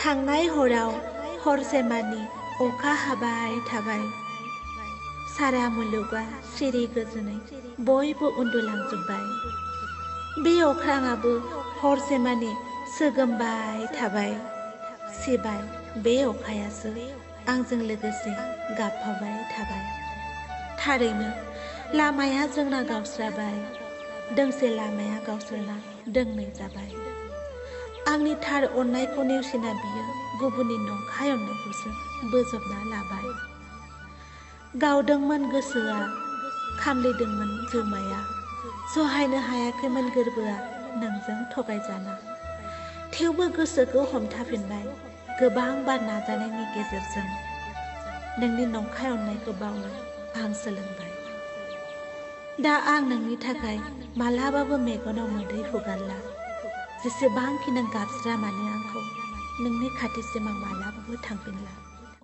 थांनाय हराव हरसेमानि अखा हाबाय थाबाय। सारा मुलुगा सिरि गोजोनै बयबो उन्दुलांजोब्बाय। बे अख्राङाबो हरसेमानि सोगोमबाय थाबाय। सिबाय बे अखायासो आंजों लोगोसे गाबफाबाय थाबाय। थारैनो लामाया जोंना गावस्राबाय। दोंसे लामाया गावस्राना दोंनै जाबाय। आंनि थार अननायखौ नेवसिना बियो गुबुननि नंखाय अननायखौसो बोजबना लाबाय। गावदोंमोन गोसोआ, खामलिदोंमोन जिउमाया, सहायनो हायाखैमोन गोरबोआ नोंजों थगायजाना। थेवबो गोसोखौ हमथाफिनबाय गोबां बार नाजानायनि गेजेरजों। नोंनि नंखाय अननायखौ बावनो आं सोलोंबाय। दा आं नोंनि थाखाय मालाबाबो मेगनाव मोदै हुगारला। जेसेबांखि नों गाबज्रा मानो आंखौ, नोंनि खाथिसिम आं मालाबाबो थांफिनला।